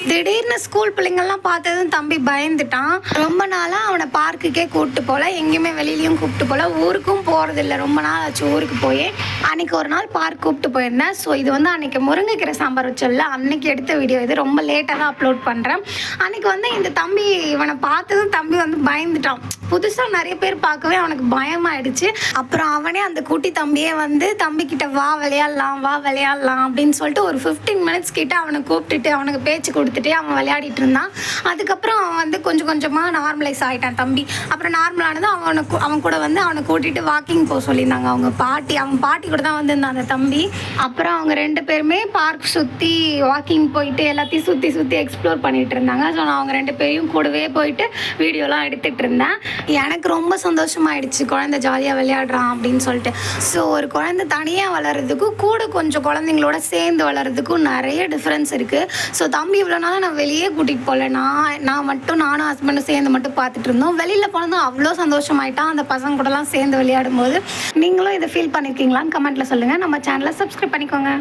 திடீர்னு ஸ்கூல் பிள்ளைங்கள்லாம் பார்த்ததும் தம்பி பயந்துட்டான். ரொம்ப நாளாக அவனை பார்க்குக்கே கூப்பிட்டு போகல, எங்கேயுமே வெளியிலையும் கூப்பிட்டு போகல, ஊருக்கும் போகிறதில்ல. ரொம்ப நாள் ஆச்சு ஊருக்கு போய். அன்றைக்கி ஒரு நாள் பார்க் கூப்பிட்டு போயிருந்தேன். ஸோ இது வந்து அன்றைக்கி முருங்கைக்கீரை சாம்பார் வச்சல அன்றைக்கி எடுத்த வீடியோ. இது ரொம்ப லேட்டாக தான் அப்லோட் பண்ணுறேன். அன்றைக்கி வந்து இந்த தம்பி இவனை பார்த்ததும் தம்பி வந்து பயந்துட்டான். புதுசாக நிறைய பேர் பார்க்கவே அவனுக்கு பயமாயிடுச்சு. அப்புறம் அவனே அந்த குட்டி தம்பியே வந்து தம்பிக்கிட்ட வா விளையாடலாம் அப்படின்னு சொல்லிட்டு ஒரு 15 மினிட்ஸ் கிட்ட அவனை கூப்பிட்டுட்டு அவனுக்கு பேச்சு கொடுத்துட்டு அவன் விளையாடிட்டு இருந்தான். அதுக்கப்புறம் அவன் வந்து கொஞ்சம் கொஞ்சமாக நார்மலைஸ் ஆகிட்டான் தம்பி. அப்புறம் நார்மலானதும் அவன் கூட வந்து அவனை கூட்டிகிட்டு வாக்கிங் போக சொல்லியிருந்தாங்க அவன் பாட்டி கூட தான் வந்திருந்தான் அந்த தம்பி. அப்புறம் அவங்க 2 பேருமே பார்க் சுற்றி வாக்கிங் போயிட்டு எல்லாத்தையும் சுற்றி எக்ஸ்ப்ளோர் பண்ணிகிட்டு இருந்தாங்க. ஸோ நான் அவங்க 2 பேரையும் கூடவே போயிட்டு வீடியோலாம் எடுத்துகிட்டு இருந்தேன். எனக்கு ரொம்ப சந்தோஷமாயிடுச்சு குழந்தை ஜாலியாக விளையாடுறான் அப்படின்னு சொல்லிட்டு. ஸோ ஒரு குழந்தை தனியாக வளர்கிறதுக்கும் கூட கொஞ்சம் குழந்தைங்களோட சேர்ந்து வளர்கிறதுக்கும் நிறைய டிஃப்ரென்ஸ் இருக்குது. ஸோ தம்பி இவ்வளோ நாளாக நான் வெளியே கூட்டிகிட்டு போகல, நானும் ஹஸ்பண்டும் சேர்ந்து மட்டும் பார்த்துட்டு இருந்தோம். வெளியில் போனதும் அவ்வளோ சந்தோஷமாயிட்டான் அந்த பசங்க கூடலாம் சேர்ந்து விளையாடும் போது. நீங்களும் இதை ஃபீல் பண்ணியிருக்கீங்களான்னு கமெண்ட்டில் சொல்லுங்கள். நம்ம சேனலை சப்ஸ்கிரைப் பண்ணிக்கோங்க.